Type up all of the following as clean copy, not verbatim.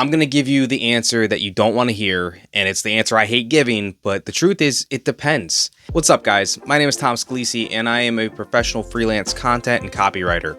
I'm going to give you the answer that you don't want to hear, and it's the answer I hate giving, but the truth is, it depends. What's up, guys? My name is Tom Scalisi, and I am a professional freelance content and copywriter.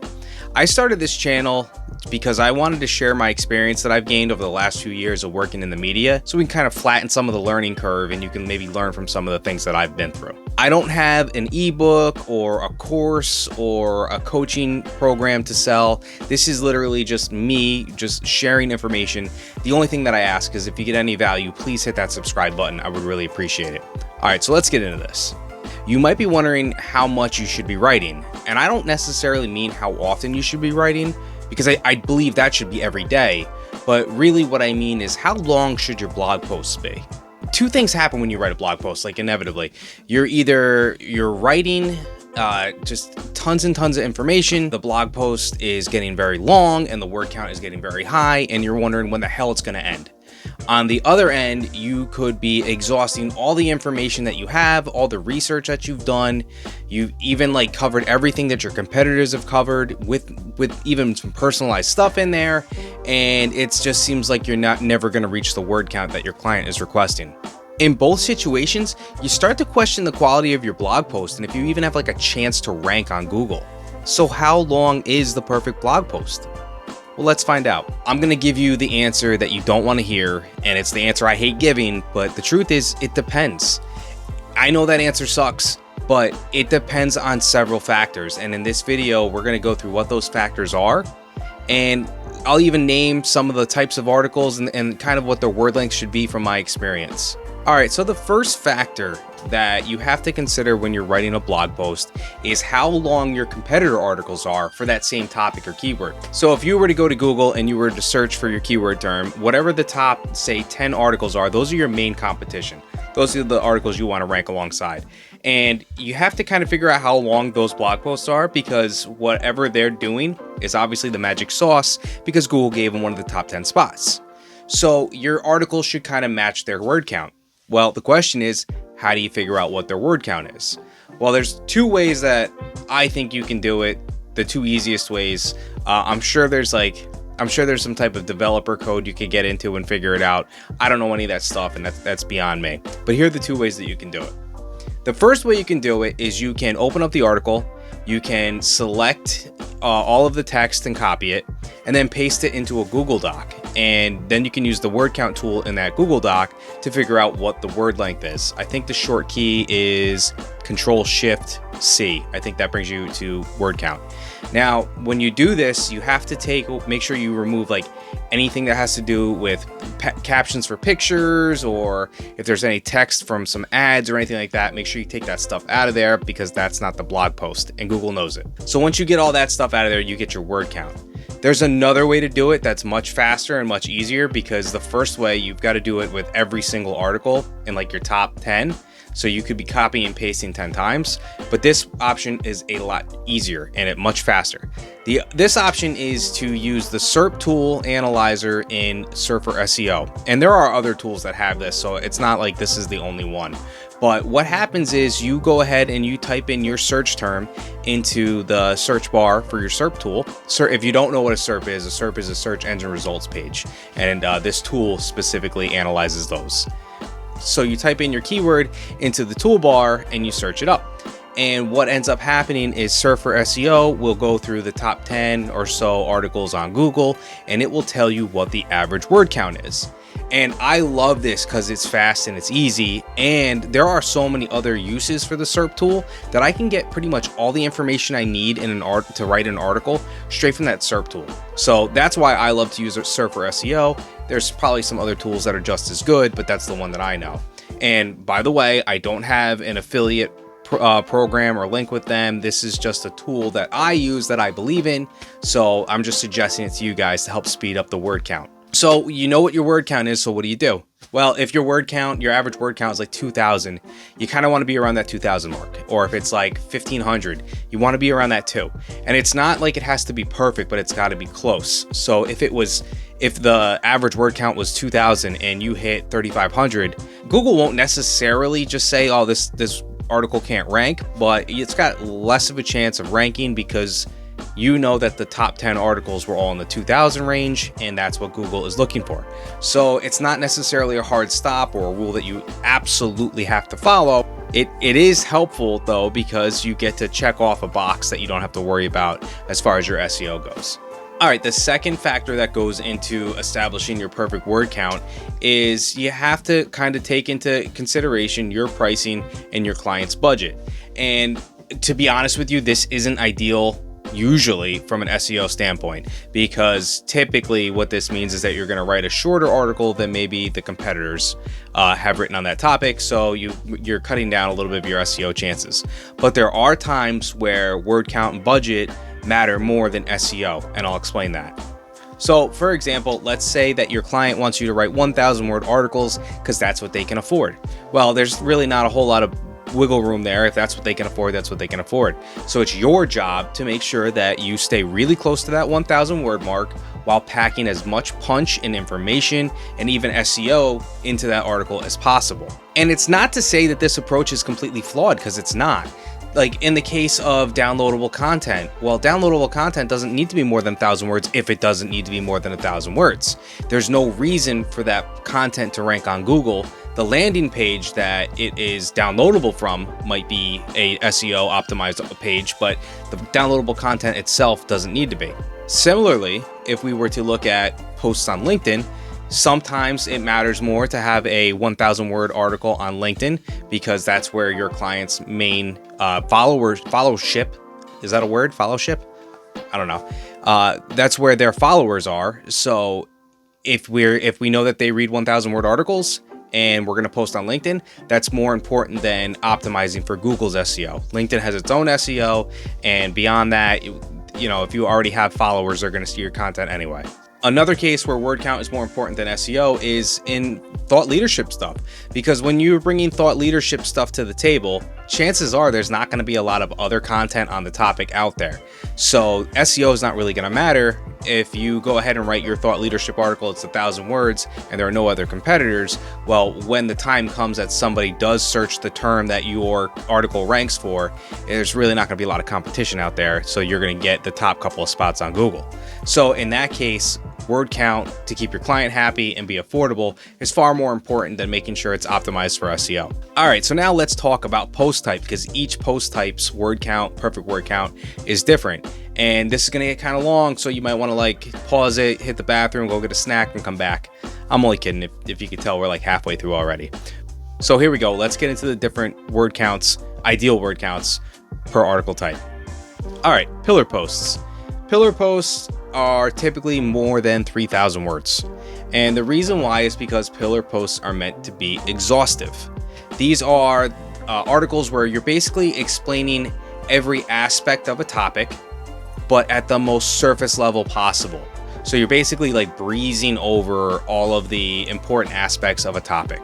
I started this channel because I wanted to share my experience that I've gained over the last few years of working in the media, so we can kind of flatten some of the learning curve and you can maybe learn from some of the things that I've been through. I don't have an ebook or a course or a coaching program to sell. This is literally just me just sharing information. The only thing that I ask is if you get any value, please hit that subscribe button. I would really appreciate it. All right, so let's get into this. You might be wondering how much you should be writing, and I don't necessarily mean how often you should be writing, because I believe that should be every day, but really what I mean is how long should your blog posts be? Two things happen when you write a blog post, like inevitably. You're writing just tons and tons of information, the blog post is getting very long and the word count is getting very high, and you're wondering when the hell it's going to end. On the other end, you could be exhausting all the information that you have, all the research that you've done. You've even covered everything that your competitors have covered with even some personalized stuff in there. And it just seems like you're never going to reach the word count that your client is requesting. In both situations, you start to question the quality of your blog post and if you even have a chance to rank on Google. So how long is the perfect blog post? Well, let's find out. I'm going to give you the answer that you don't want to hear, and it's the answer I hate giving, but the truth is, it depends. I know that answer sucks, but it depends on several factors, and in this video, we're going to go through what those factors are, and I'll even name some of the types of articles and kind of what their word length should be from my experience. All right, so the first factor that you have to consider when you're writing a blog post is how long your competitor articles are for that same topic or keyword. So if you were to go to Google and you were to search for your keyword term, whatever the top, say, 10 articles are, those are your main competition. Those are the articles you want to rank alongside. And you have to kind of figure out how long those blog posts are, because whatever they're doing is obviously the magic sauce, because Google gave them one of the top 10 spots. So your article should kind of match their word count. Well, the question is, how do you figure out what their word count is? Well, there's two ways that I think you can do it. The two easiest ways. I'm sure there's some type of developer code you could get into and figure it out. I don't know any of that stuff, and that's beyond me. But here are the two ways that you can do it. The first way you can do it is you can open up the article, you can select all of the text and copy it, and then paste it into a Google Doc. And then you can use the word count tool in that Google Doc to figure out what the word length is. I think the short key is Control-Shift-C. I think that brings you to word count. Now, when you do this, you have to make sure you remove anything that has to do with captions for pictures, or if there's any text from some ads or anything like that, make sure you take that stuff out of there, because that's not the blog post and Google knows it. So once you get all that stuff out of there, you get your word count. There's another way to do it that's much faster and much easier, because the first way, you've got to do it with every single article in your top 10. So you could be copying and pasting 10 times, but this option is a lot easier and much faster. This option is to use the SERP tool analyzer in Surfer SEO. And there are other tools that have this, so it's not like this is the only one. But what happens is you go ahead and you type in your search term into the search bar for your SERP tool. If you don't know what a SERP is a search engine results page. And this tool specifically analyzes those. So you type in your keyword into the toolbar and you search it up. And what ends up happening is Surfer SEO will go through the top 10 or so articles on Google, and it will tell you what the average word count is. And I love this because it's fast and it's easy, and there are so many other uses for the SERP tool that I can get pretty much all the information I need to write an article straight from that SERP tool. So that's why I love to use Surfer SEO. There's probably some other tools that are just as good, but that's the one that I know. And by the way, I don't have an affiliate program or link with them. This is just a tool that I use that I believe in. So I'm just suggesting it to you guys to help speed up the word count. So you know what your word count is, so what do? Well, if your average word count is 2,000, you kind of want to be around that 2,000 mark. Or if it's 1,500, you want to be around that too. And it's not like it has to be perfect, but it's got to be close. So if the average word count was 2,000 and you hit 3,500, Google won't necessarily just say, oh, this article can't rank, but it's got less of a chance of ranking because you know that the top 10 articles were all in the 2000 range, and that's what Google is looking for. So it's not necessarily a hard stop or a rule that you absolutely have to follow. It is helpful though, because you get to check off a box that you don't have to worry about as far as your SEO goes. All right, the second factor that goes into establishing your perfect word count is you have to kind of take into consideration your pricing and your client's budget. And to be honest with you, this isn't ideal usually from an SEO standpoint, because typically what this means is that you're going to write a shorter article than maybe the competitors have written on that topic. So you're cutting down a little bit of your SEO chances. But there are times where word count and budget matter more than SEO, and I'll explain that. So for example, let's say that your client wants you to write 1,000 word articles because that's what they can afford. Well, there's really not a whole lot of wiggle room there. If that's what they can afford, that's what they can afford. So it's your job to make sure that you stay really close to that 1,000 word mark while packing as much punch and information and even SEO into that article as possible. And it's not to say that this approach is completely flawed, because it's not. Like in the case of downloadable content, well, downloadable content doesn't need to be more than 1,000 words if it doesn't need to be more than 1,000 words. There's no reason for that content to rank on Google. The landing page that it is downloadable from might be a SEO optimized page, but the downloadable content itself doesn't need to be. Similarly, if we were to look at posts on LinkedIn, sometimes it matters more to have a 1,000 word article on LinkedIn, because that's where your client's main followership, is that a word? Followship? I don't know. That's where their followers are. So if we know that they read 1,000 word articles and we're going to post on LinkedIn, that's more important than optimizing for Google's SEO. LinkedIn has its own SEO, and beyond that, if you already have followers, they're going to see your content anyway. Another case where word count is more important than SEO is in thought leadership stuff, because when you're bringing thought leadership stuff to the table, chances are there's not going to be a lot of other content on the topic out there. So SEO is not really going to matter. If you go ahead and write your thought leadership article, it's 1,000 words and there are no other competitors. Well, when the time comes that somebody does search the term that your article ranks for, there's really not going to be a lot of competition out there. So you're going to get the top couple of spots on Google. So in that case, word count to keep your client happy and be affordable is far more important than making sure it's optimized for SEO. All right, so now let's talk about post type, because each post type's word count, perfect word count, is different. And this is going to get kind of long, so you might want to pause it, hit the bathroom, go get a snack, and come back. I'm only kidding. If you could tell, we're like halfway through already. So here we go. Let's get into the different word counts, ideal word counts per article type. All right, pillar posts. Pillar posts are typically more than 3,000 words. And the reason why is because pillar posts are meant to be exhaustive. These are articles where you're basically explaining every aspect of a topic, but at the most surface level possible. So you're basically breezing over all of the important aspects of a topic.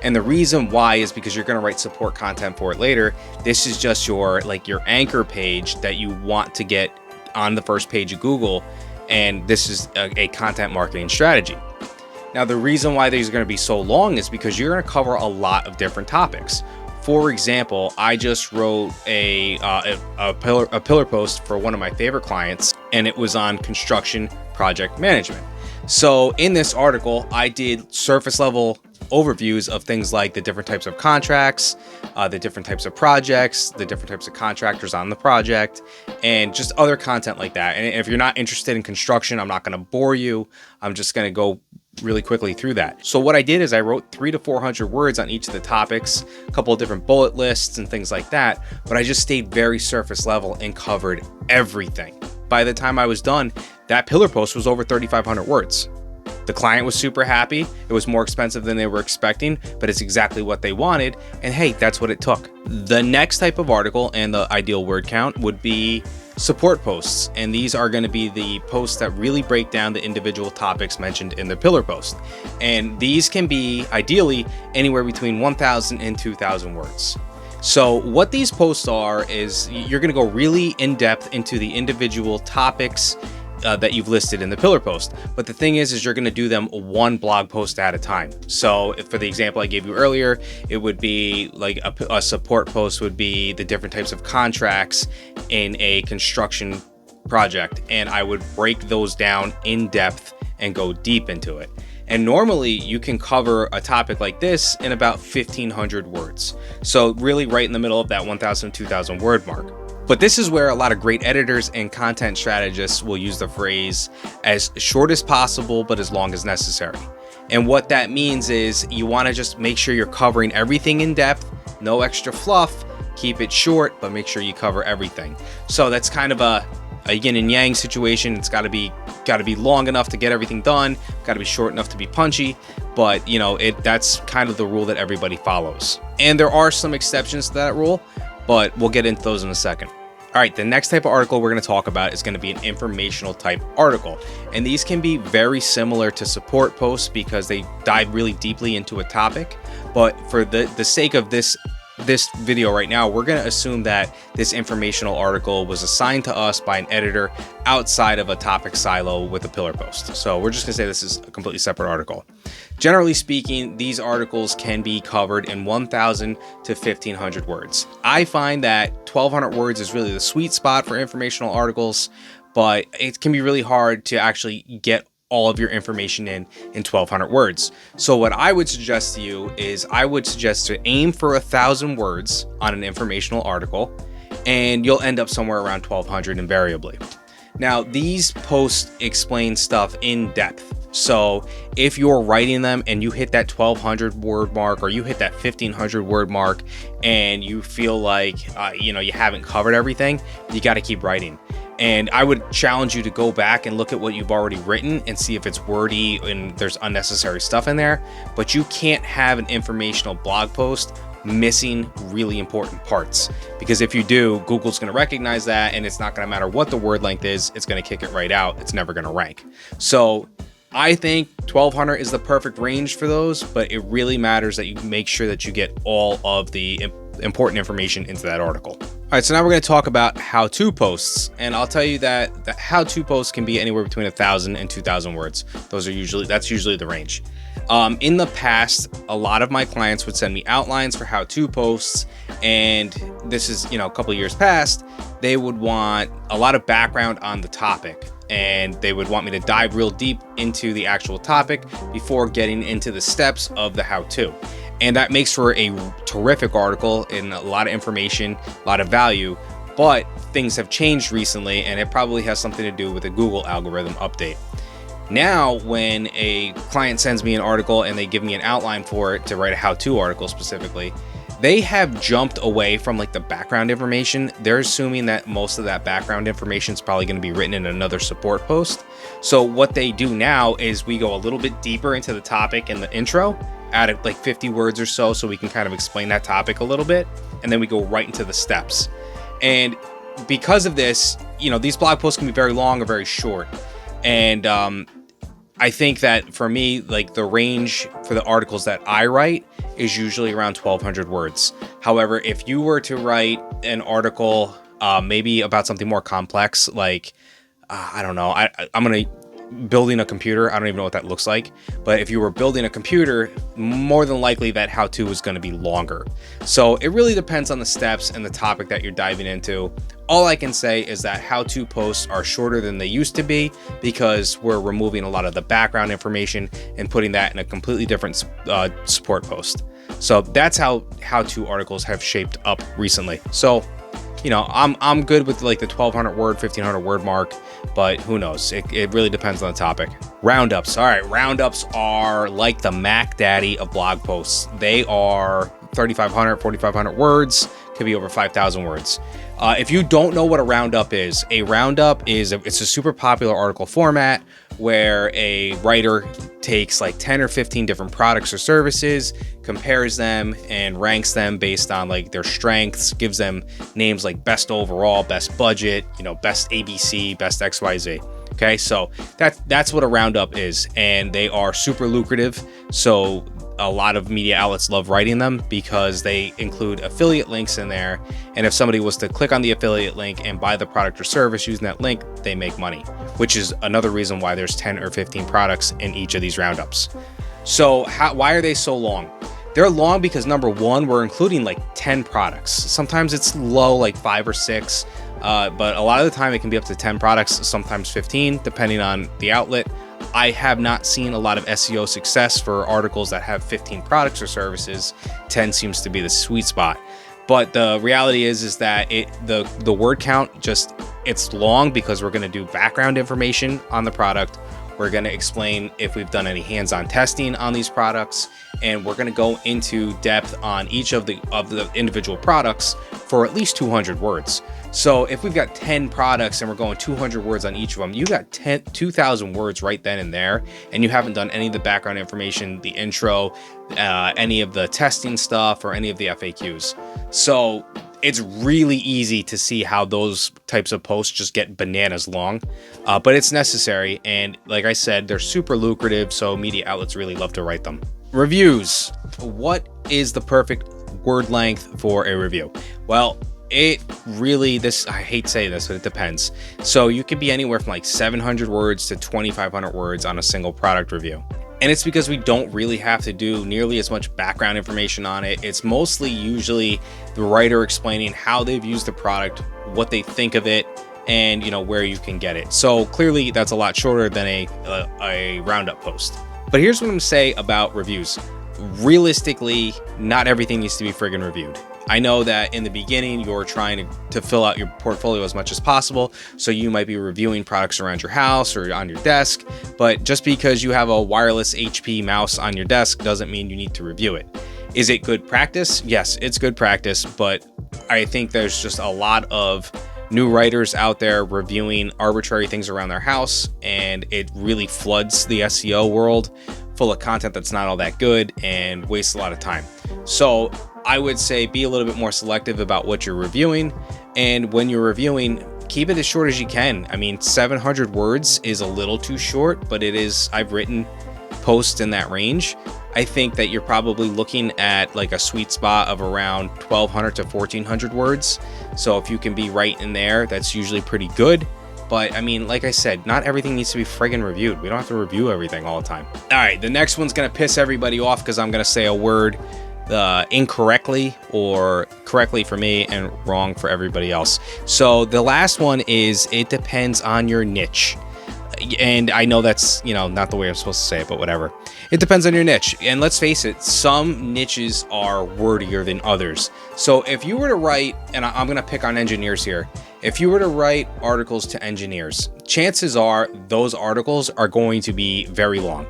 And the reason why is because you're going to write support content for it later. This is just your anchor page that you want to get on the first page of Google. And this is a content marketing strategy. Now, the reason why these are going to be so long is because you're going to cover a lot of different topics. For example, I just wrote a pillar post for one of my favorite clients, and it was on construction project management. So in this article, I did surface level overviews of things like the different types of contracts, the different types of projects, the different types of contractors on the project, and just other content like that. And if you're not interested in construction, I'm not going to bore you. I'm just going to go really quickly through that. So what I did is I wrote 300 to 400 words on each of the topics, a couple of different bullet lists and things like that, but I just stayed very surface level and covered everything. By the time I was done, that pillar post was over 3,500 words. The client was super happy. It was more expensive than they were expecting, but it's exactly what they wanted. And hey, that's what it took. The next type of article and the ideal word count would be support posts. And these are going to be the posts that really break down the individual topics mentioned in the pillar post. And these can be ideally anywhere between 1,000 and 2,000 words. So what these posts are is you're going to go really in depth into the individual topics that you've listed in the pillar post. But the thing is you're going to do them one blog post at a time. So if, for the example I gave you earlier, it would be a support post would be the different types of contracts in a construction project, and I would break those down in depth and go deep into it. And normally you can cover a topic like this in about 1,500 words. So really right in the middle of that 1,000, 2,000 word mark. But this is where a lot of great editors and content strategists will use the phrase as short as possible, but as long as necessary. And what that means is you want to just make sure you're covering everything in depth, no extra fluff, keep it short, but make sure you cover everything. So that's kind of a yin and yang situation. It's got to be long enough to get everything done, got to be short enough to be punchy, but you know, that's kind of the rule that everybody follows. And there are some exceptions to that rule, but we'll get into those in a second. All right, the next type of article we're going to talk about is going to be an informational type article. And these can be very similar to support posts because they dive really deeply into a topic. But for the sake of this video right now, we're going to assume that this informational article was assigned to us by an editor outside of a topic silo with a pillar post. So we're just going to say this is a completely separate article. Generally speaking, these articles can be covered in 1,000 to 1,500 words. I find that 1,200 words is really the sweet spot for informational articles, but it can be really hard to actually get all of your information in 1,200 words. So what I would suggest to you is I would suggest to aim for 1,000 words on an informational article, and you'll end up somewhere around 1,200 invariably. Now, these posts explain stuff in depth. So if you're writing them and you hit that 1,200 word mark or you hit that 1,500 word mark and you feel like, you haven't covered everything, you got to keep writing. And I would challenge you to go back and look at what you've already written and see if it's wordy and there's unnecessary stuff in there. But you can't have an informational blog post missing really important parts, because if you do, Google's going to recognize that, and it's not going to matter what the word length is, it's going to kick it right out. It's never going to rank. So I think 1,200 is the perfect range for those, but it really matters that you make sure that you get all of the important information into that article. All right, so now we're going to talk about how-to posts, and I'll tell you that the how-to posts can be anywhere between 1,000 and 2,000 words. That's usually the range. In the past, a lot of my clients would send me outlines for how-to posts, and this is, a couple of years past, they would want a lot of background on the topic, and they would want me to dive real deep into the actual topic before getting into the steps of the how-to. And that makes for a terrific article and a lot of information, a lot of value, but things have changed recently, and it probably has something to do with the Google algorithm update. Now, when a client sends me an article and they give me an outline for it to write a how-to article specifically, they have jumped away from like the background information. They're assuming that most of that background information is probably going to be written in another support post. So what they do now is we go a little bit deeper into the topic in the intro, add like 50 words or so we can kind of explain that topic a little bit, and then we go right into the steps. And because of this, these blog posts can be very long or very short. And I think that for me, like the range for the articles that I write is usually around 1,200 words. However, if you were to write an article, maybe about something more complex, like, I don't know, I'm going to building a computer. I don't even know what that looks like. But if you were building a computer, more than likely that how-to is going to be longer. So it really depends on the steps and the topic that you're diving into. All I can say is that how-to posts are shorter than they used to be because we're removing a lot of the background information and putting that in a completely different support post. So that's how how-to articles have shaped up recently. So, I'm good with like the 1,200 word, 1,500 word mark, but who knows? It really depends on the topic. Roundups. All right, roundups are like the Mac Daddy of blog posts. They are 3,500, 4,500 words, could be over 5,000 words. If you don't know what a roundup is it's a super popular article format where a writer takes like 10 or 15 different products or services, compares them and ranks them based on like their strengths, gives them names like best overall, best budget, best ABC, best XYZ. Okay, so that's what a roundup is, and they are super lucrative. So a lot of media outlets love writing them because they include affiliate links in there. And if somebody was to click on the affiliate link and buy the product or service using that link, they make money, which is another reason why there's 10 or 15 products in each of these roundups. So why are they so long? They're long because number one, we're including like 10 products. Sometimes it's low, like 5 or 6. But a lot of the time it can be up to 10 products, sometimes 15, depending on the outlet. I have not seen a lot of SEO success for articles that have 15 products or services. 10 seems to be the sweet spot. But the reality is that the word count it's long because we're going to do background information on the product. We're going to explain if we've done any hands-on testing on these products, and we're going to go into depth on each of the individual products for at least 200 words. So if we've got 10 products and we're going 200 words on each of them, you got 2,000 words right then and there, and you haven't done any of the background information, the intro, any of the testing stuff, or any of the FAQs. So it's really easy to see how those types of posts just get bananas long, but it's necessary. And like I said, they're super lucrative, so media outlets really love to write them. Reviews. What is the perfect word length for a review? Well, it really, I hate saying this, but it depends. So you could be anywhere from like 700 words to 2,500 words on a single product review. And it's because we don't really have to do nearly as much background information on it. It's mostly usually the writer explaining how they've used the product, what they think of it, and where you can get it. So clearly that's a lot shorter than a roundup post. But here's what I'm gonna say about reviews. Realistically, not everything needs to be friggin' reviewed. I know that in the beginning, you're trying to fill out your portfolio as much as possible. So you might be reviewing products around your house or on your desk, but just because you have a wireless HP mouse on your desk doesn't mean you need to review it. Is it good practice? Yes, it's good practice, but I think there's just a lot of new writers out there reviewing arbitrary things around their house, and it really floods the SEO world full of content that's not all that good and wastes a lot of time. So I would say be a little bit more selective about what you're reviewing, and when you're reviewing, keep it as short as you can. I mean, 700 words is a little too short, but I've written posts in that range. I think that you're probably looking at like a sweet spot of around 1,200 to 1,400 words. So if you can be right in there, that's usually pretty good. But I mean, like I said, not everything needs to be friggin' reviewed. We don't have to review everything all the time. All right, the next one's gonna piss everybody off because I'm gonna say a word incorrectly or correctly for me and wrong for everybody else. So the last one is, it depends on your niche. And I know that's, not the way I'm supposed to say it, but whatever. It depends on your niche. And let's face it, some niches are wordier than others. So if you were to write, and I'm going to pick on engineers here. If you were to write articles to engineers, chances are those articles are going to be very long.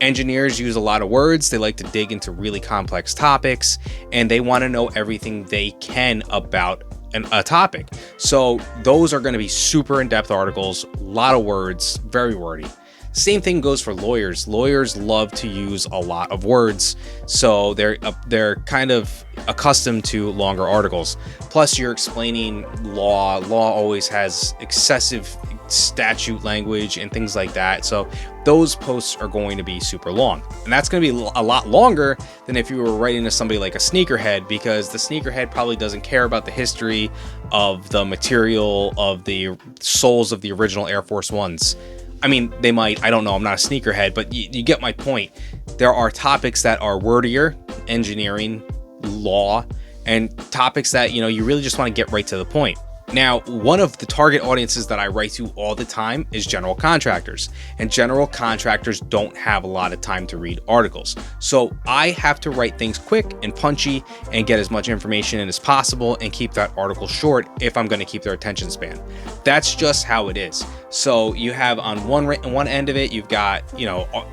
Engineers use a lot of words. They like to dig into really complex topics, and they want to know everything they can about a topic. So those are going to be super in-depth articles, a lot of words, very wordy. Same thing goes for lawyers. Lawyers love to use a lot of words, so they're kind of accustomed to longer articles. Plus, you're explaining law. Law always has excessive statute language and things like that. So those posts are going to be super long, and that's going to be a lot longer than if you were writing to somebody like a sneakerhead, because the sneakerhead probably doesn't care about the history of the material of the soles of the original Air Force Ones. I mean, they might, I don't know, I'm not a sneakerhead, but you get my point. There are topics that are wordier, engineering, law, and topics that, you really just want to get right to the point. Now, one of the target audiences that I write to all the time is general contractors, and general contractors don't have a lot of time to read articles. So I have to write things quick and punchy and get as much information in as possible and keep that article short if I'm going to keep their attention span. That's just how it is. So you have on one end of it, you've got,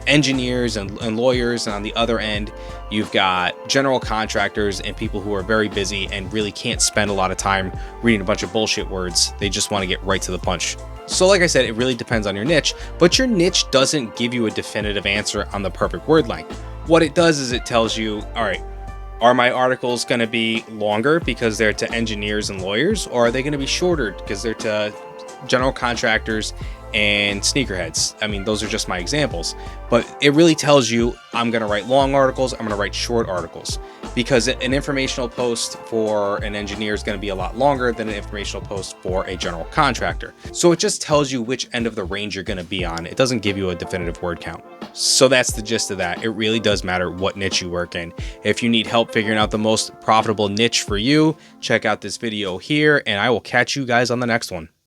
engineers and lawyers, and on the other end, you've got general contractors and people who are very busy and really can't spend a lot of time reading a bunch of bullshit words. They just want to get right to the punch. So like I said, it really depends on your niche, but your niche doesn't give you a definitive answer on the perfect word length. What it does is it tells you, all right, are my articles going to be longer because they're to engineers and lawyers, or are they going to be shorter because they're to general contractors and sneakerheads? I mean, those are just my examples, but it really tells you I'm going to write long articles, I'm going to write short articles, because an informational post for an engineer is going to be a lot longer than an informational post for a general contractor. So it just tells you which end of the range you're going to be on. It doesn't give you a definitive word count. So that's the gist of that. It really does matter what niche you work in. If you need help figuring out the most profitable niche for you, check out this video here, and I will catch you guys on the next one.